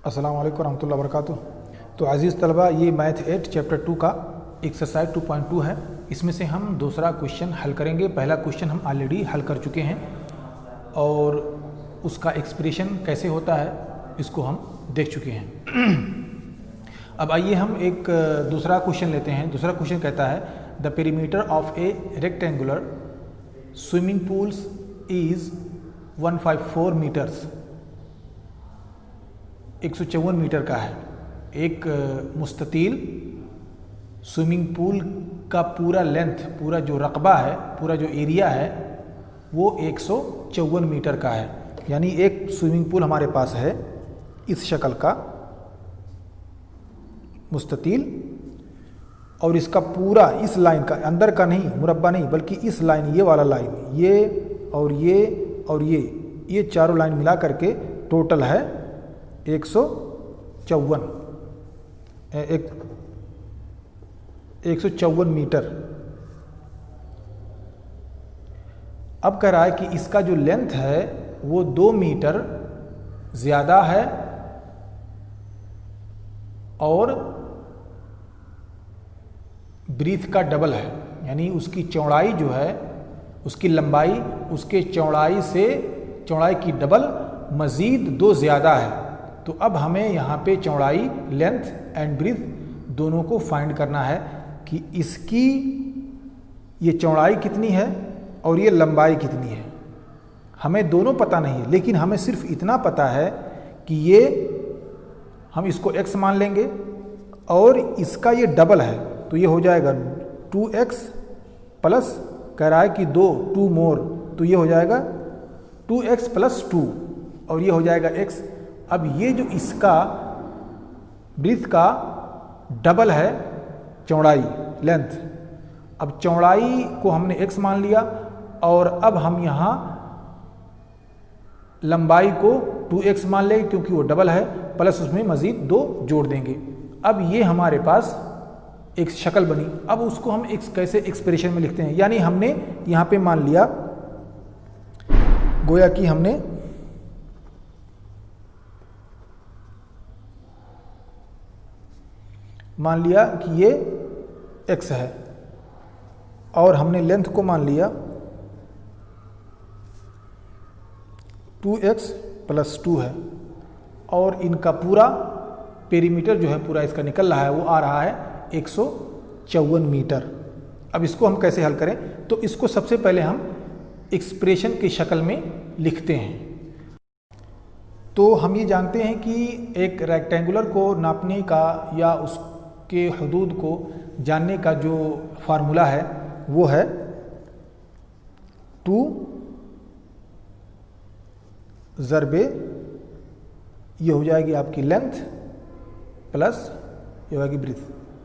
अस्सलाम वालेकुम रहमतुल्लाहि व बरकातुहू। तो अज़ीज़ तलबा, ये मैथ 8 चैप्टर 2 का एक्सरसाइज 2.2 है। इसमें से हम दूसरा क्वेश्चन हल करेंगे। पहला क्वेश्चन हम ऑलरेडी हल कर चुके हैं और उसका एक्सप्रेशन कैसे होता है इसको हम देख चुके हैं। अब आइए हम एक दूसरा क्वेश्चन लेते हैं। दूसरा क्वेश्चन कहता है the perimeter of a rectangular swimming pools is 154 metres, 154 metre का है। एक मुस्ततील स्विमिंग पूल का पूरा लेंथ, पूरा जो रकबा है, पूरा जो एरिया है वो 154 मीटर का है। यानी एक स्विमिंग पूल हमारे पास है इस शक्ल का मुस्ततील, और इसका पूरा इस लाइन का, अंदर का नहीं, मुरब्बा नहीं, बल्कि इस लाइन, ये वाला लाइन, ये और ये और ये चारों लाइन मिला करके टोटल है 154 मीटर। अब कह रहा है कि इसका जो लेंथ है वो 2 मीटर ज़्यादा है और ब्रीथ का डबल है। यानी उसकी चौड़ाई जो है, उसकी लंबाई उसके चौड़ाई की डबल मज़ीद 2 ज़्यादा है। तो अब हमें यहाँ पे चौड़ाई, लेंथ एंड ब्रीथ दोनों को फाइंड करना है कि इसकी ये चौड़ाई कितनी है और ये लंबाई कितनी है। हमें दोनों पता नहीं है, लेकिन हमें सिर्फ इतना पता है कि ये, हम इसको x मान लेंगे और इसका ये डबल है, तो ये हो जाएगा 2x प्लस, कह रहा है कि 2 मोर, तो ये हो जाएगा 2x प्लस 2 और ये हो जाएगा x। अब ये जो इसका ब्रीथ का डबल है चौड़ाई, लेंथ, अब चौड़ाई को हमने x मान लिया और अब हम यहाँ लंबाई को 2x मान लेंगे क्योंकि वो डबल है, प्लस उसमें मज़ीद 2 जोड़ देंगे। अब ये हमारे पास एक शक्ल बनी। अब उसको हम कैसे एक्सप्रेशन में लिखते हैं। यानी हमने यहाँ पे मान लिया, गोया कि हमने मान लिया कि ये x है और हमने लेंथ को मान लिया 2x प्लस 2 है और इनका पूरा पेरीमीटर जो है पूरा इसका निकल रहा है, वो आ रहा है 154 मीटर। अब इसको हम कैसे हल करें, तो इसको सबसे पहले हम एक्सप्रेशन की शक्ल में लिखते हैं। तो हम ये जानते हैं कि एक रेक्टेंगुलर को नापने का या उसके हदूद को जानने का जो फार्मूला है वो है 2 ज़रबे, ये हो जाएगी आपकी लेंथ प्लस ये होगी ब्रीथ,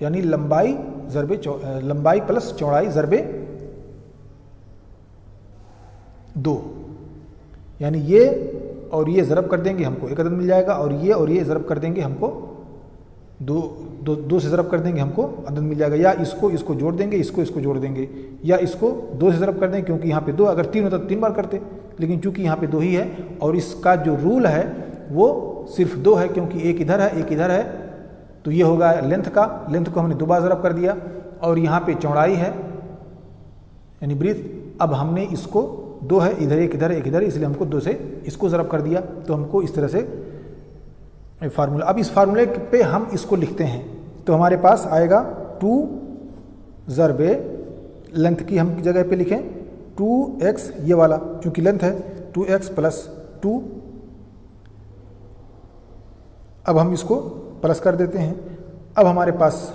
यानी लंबाई प्लस चौड़ाई ज़रबे 2। यानी ये और ये ज़रब कर देंगे हमको एक अदद मिल जाएगा, और ये ज़रब कर देंगे हमको दो से ज़रब कर देंगे हमको अदद मिल जाएगा। या इसको जोड़ देंगे, इसको जोड़ देंगे, या इसको 2 से ज़रब कर देंगे क्योंकि यहाँ पे 2, अगर 3 होता तो 3 बार करते, लेकिन चूंकि यहाँ पे 2 ही है और इसका जो रूल है वो सिर्फ 2 है क्योंकि एक इधर है एक इधर है। तो ये होगा लेंथ को हमने 2 बार ज़रब कर दिया और यहाँ पे चौड़ाई है यानी ब्रीथ। अब हमने इसको 2 है, इधर एक इधर, इसलिए हमको 2 से इसको ज़रब कर दिया, तो हमको इस तरह से फार्मूला। अब इस फार्मूले पे हम इसको लिखते हैं, तो हमारे पास आएगा 2 ज़रबे, लेंथ की हम जगह पे लिखें 2x, ये वाला चूँकि लेंथ है 2x प्लस 2। अब हम इसको प्लस कर देते हैं। अब हमारे पास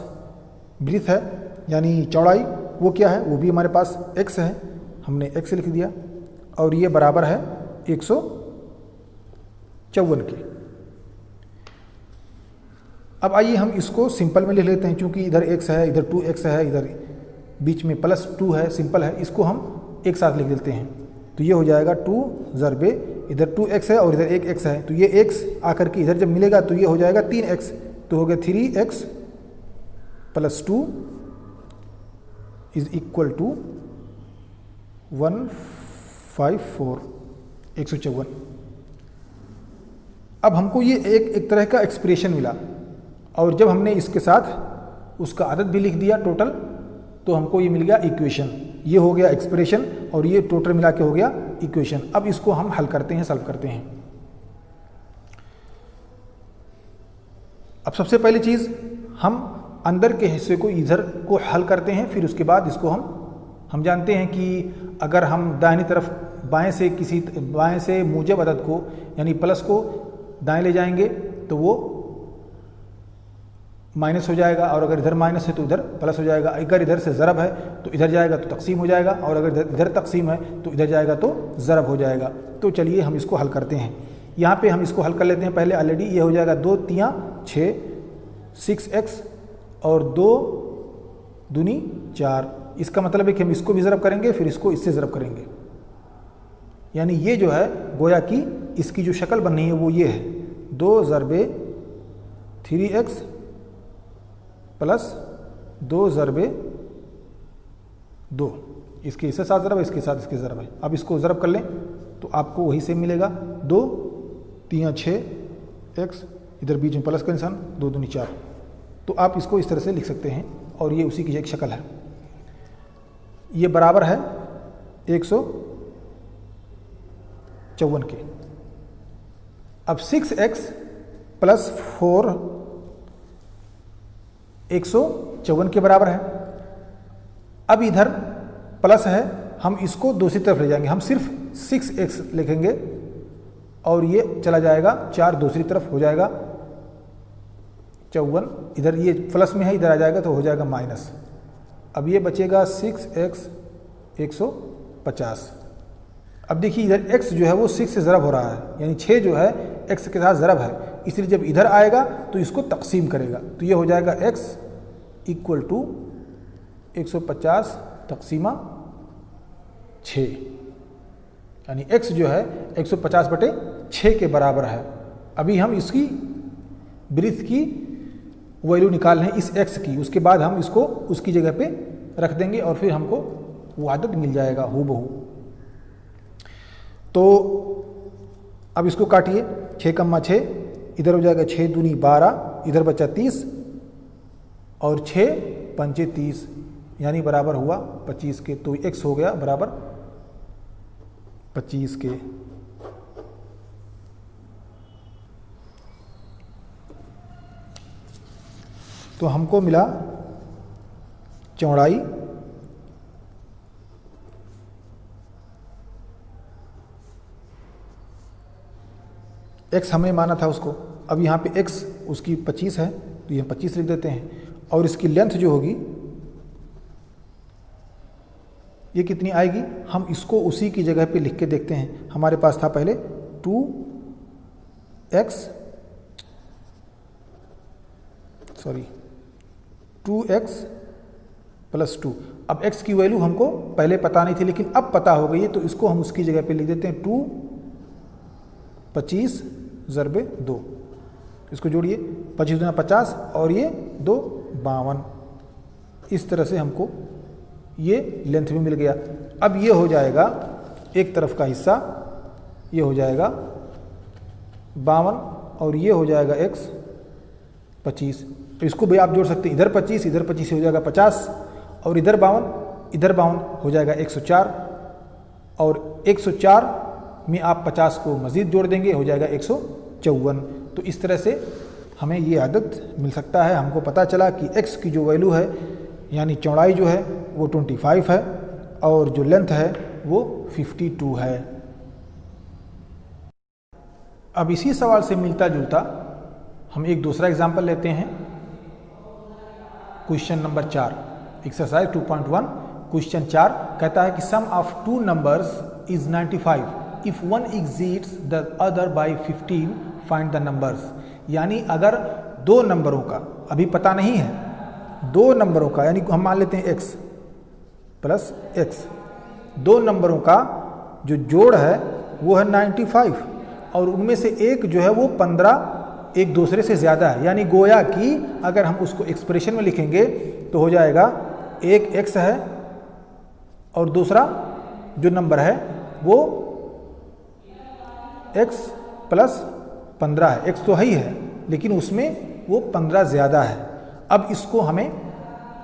ब्रीथ है यानी चौड़ाई, वो क्या है, वो भी हमारे पास x है, हमने x लिख दिया और ये बराबर है 154 के। अब आइए हम इसको सिंपल में लिख लेते हैं, क्योंकि इधर x है, इधर 2x है, इधर बीच में प्लस 2 है, सिंपल है, इसको हम एक साथ लिख देते हैं। तो ये हो जाएगा 2 ज़रबे, इधर 2x है और इधर एक x है, तो ये x आकर के इधर जब मिलेगा तो ये हो जाएगा 3x, तो हो गया 3x plus 2 is equal to 154, 154। अब हमको ये एक तरह का एक्सप्रेशन मिला, और जब हमने इसके साथ उसका अदद भी लिख दिया टोटल, तो हमको ये मिल गया इक्वेशन। ये हो गया एक्सप्रेशन और ये टोटल मिला के हो गया इक्वेशन। अब इसको हम हल करते हैं, सॉल्व करते हैं। अब सबसे पहली चीज़, हम अंदर के हिस्से को इधर को हल करते हैं, फिर उसके बाद इसको हम जानते हैं कि अगर हम दाहिनी तरफ बाएं से मूजब अदद को यानी प्लस को दाएं ले जाएंगे तो वो माइनस हो जाएगा, और अगर इधर माइनस है तो इधर प्लस हो जाएगा। अगर इधर से ज़रब है तो इधर जाएगा तो तकसीम हो जाएगा, और अगर इधर तकसीम है तो इधर जाएगा तो ज़रब हो जाएगा। तो चलिए हम इसको हल करते हैं। यहाँ पे हम इसको हल कर लेते हैं पहले। ऑलरेडी ये हो जाएगा 2 तियाँ 6, 6x और 2 दूनी 4। इसका मतलब है कि हम इसको भी ज़रब करेंगे, फिर इसको इससे ज़रब करेंगे। यानी ये जो है गोया कि इसकी जो शक्ल बन रही है वो ये है, 2 ज़रबे 3x प्लस 2 ज़रबे 2। इसके इससे साथ ज़रब है, इसके साथ इसके ज़रब है। अब इसको ज़रब कर लें तो आपको वही सेम मिलेगा, 2 तियाँ 6x, इधर बीच में प्लस का निशान, 2 दूनी 4। तो आप इसको इस तरह से लिख सकते हैं, और ये उसी की एक शक्ल है। ये बराबर है 154 के। अब 6x प्लस 4 154 के बराबर है। अब इधर प्लस है, हम इसको दूसरी तरफ ले जाएंगे। हम सिर्फ 6x लिखेंगे और ये चला जाएगा 4 दूसरी तरफ हो जाएगा 54। इधर ये प्लस में है, इधर आ जाएगा तो हो जाएगा माइनस। अब ये बचेगा 6x 150। अब देखिए इधर x जो है वो 6 से ज़रब हो रहा है, यानी 6 जो है x के साथ ज़रब है, इसलिए जब इधर आएगा तो इसको तकसीम करेगा। तो ये हो जाएगा x इक्वल टू 150 तकसीमा 6, यानी x जो है 150/6 के बराबर है। अभी हम इसकी ब्रीथ की वैल्यू निकाल रहे हैं इस x की, उसके बाद हम इसको उसकी जगह पे रख देंगे और फिर हमको वो आदत मिल जाएगा हूबहू। तो अब इसको काटिए, 6 कम्मा 6, इधर हो जाएगा 6 दूनी 12, इधर बचा 30 और 6 पंचे 30, यानी बराबर हुआ 25 के। तो x हो गया बराबर 25 के। तो हमको मिला चौड़ाई x हमें माना था उसको। अब यहाँ पे x उसकी 25 है तो ये 25 लिख देते हैं, और इसकी लेंथ जो होगी ये कितनी आएगी, हम इसको उसी की जगह पे लिख के देखते हैं। हमारे पास था पहले 2x प्लस 2। अब x की वैल्यू हमको पहले पता नहीं थी, लेकिन अब पता हो गई है, तो इसको हम उसकी जगह पे लिख देते हैं 2 25 ज़रबे 2। इसको जोड़िए, 25 दूना 50 और ये 2 52। इस तरह से हमको ये लेंथ भी मिल गया। अब ये हो जाएगा एक तरफ का हिस्सा, ये हो जाएगा 52 और ये हो जाएगा x 25। तो इसको भी आप जोड़ सकते हैं, इधर 25 इधर 25 हो जाएगा 50, और इधर 52 हो जाएगा 104, और 104 में आप 50 को मज़ीद जोड़ देंगे, हो जाएगा 154। तो इस तरह से हमें ये आदत मिल सकता है। हमको पता चला कि x की जो वैल्यू है यानी चौड़ाई जो है वो 25 है और जो लेंथ है वो 52 है। अब इसी सवाल से मिलता जुलता हम एक दूसरा एग्जाम्पल लेते हैं। Question number 4, exercise 2.1। क्वेश्चन 4 कहता है कि sum of 2 numbers is 95, if one exceeds the other by 15 find the numbers. यानी अगर 2 नंबरों का, अभी पता नहीं है, 2 नंबरों का, यानी हम मान लेते हैं x प्लस x, 2 नंबरों का जो जोड़ है वो है 95, और उनमें से एक जो है वो 15 एक दूसरे से ज़्यादा है। यानी गोया कि अगर हम उसको एक्सप्रेशन में लिखेंगे तो हो जाएगा एक x है और दूसरा जो नंबर है वो x प्लस 15 है, x तो है ही है लेकिन उसमें वो 15 ज़्यादा है। अब इसको हमें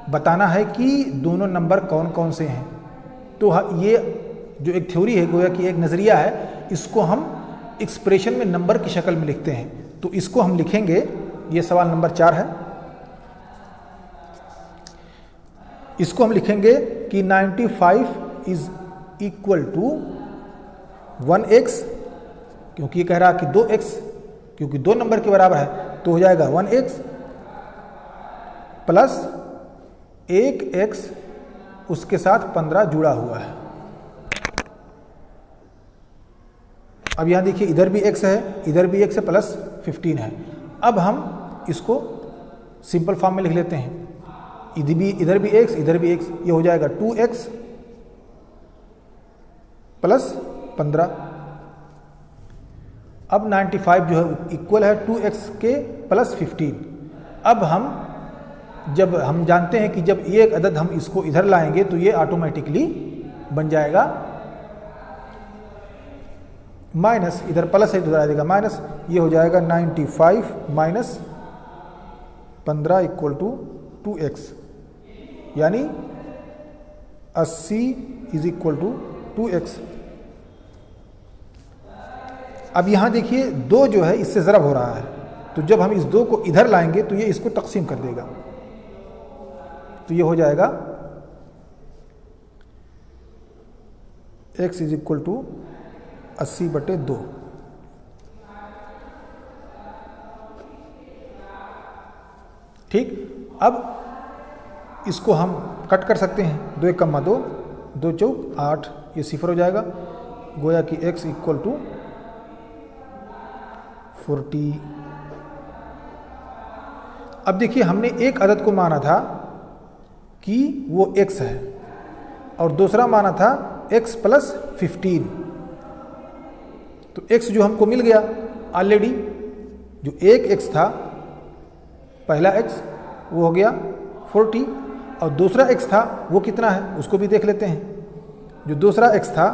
बताना है कि दोनों नंबर कौन कौन से हैं। तो ये जो एक थ्योरी है, गोया कि एक नज़रिया है, इसको हम एक्सप्रेशन में नंबर की शक्ल में लिखते हैं। तो इसको हम लिखेंगे, ये सवाल नंबर 4 है, इसको हम लिखेंगे कि 95 इज इक्वल टू 1x, क्योंकि ये कह रहा है कि 2x, क्योंकि 2 नंबर के बराबर है तो हो जाएगा 1x प्लस 1x उसके साथ 15 जुड़ा हुआ है। अब यहां देखिए इधर भी x है, इधर भी x है, प्लस 15 है। अब हम इसको सिंपल फॉर्म में लिख लेते हैं, इधर भी x, इधर भी x, ये हो जाएगा 2x प्लस 15। अब 95 जो है इक्वल है 2x के प्लस 15। अब जब हम जानते हैं कि जब ये एक अदद हम इसको इधर लाएंगे तो ये ऑटोमेटिकली बन जाएगा माइनस, इधर प्लस है तो इधर आ जाएगा माइनस, ये हो जाएगा 95 माइनस 15 इक्वल टू 2x, यानी 80 इज इक्वल टू 2x। अब यहां देखिए 2 जो है इससे ज़रब हो रहा है, तो जब हम इस 2 को इधर लाएंगे तो ये इसको तकसीम कर देगा, तो ये हो जाएगा x इज इक्वल टू 80/2। ठीक, अब इसको हम कट कर सकते हैं, 2 1 कम्मा 2, 2 चौक 8, ये 0 हो जाएगा, गोया कि x इक्वल टू 40। अब देखिए हमने एक अदद को माना था कि वो x है और दूसरा माना था x प्लस 15, तो x जो हमको मिल गया ऑलरेडी, जो एक x था, पहला x वो हो गया 40 और दूसरा x था वो कितना है उसको भी देख लेते हैं। जो दूसरा x था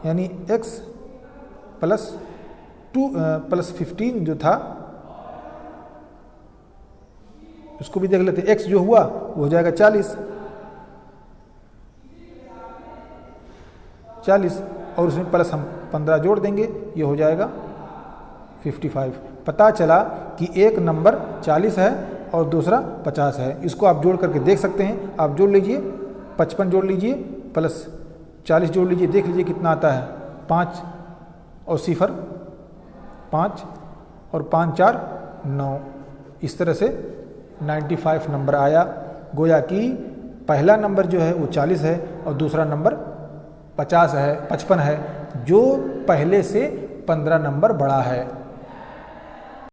यानी x प्लस 15 जो था उसको भी देख लेते हैं। x जो हुआ वो हो जाएगा 40 और उसमें प्लस हम 15 जोड़ देंगे, ये हो जाएगा 55। पता चला कि एक नंबर 40 है और दूसरा 50 है। इसको आप जोड़ करके देख सकते हैं। आप जोड़ लीजिए, 55 जोड़ लीजिए प्लस 40 जोड़ लीजिए, देख लीजिए कितना आता है। 5 और 0 5 और 5 4 9। इस तरह से 95 नंबर आया। गोया कि पहला नंबर जो है वो 40 है और दूसरा नंबर 55 है, जो पहले से 15 नंबर बड़ा है।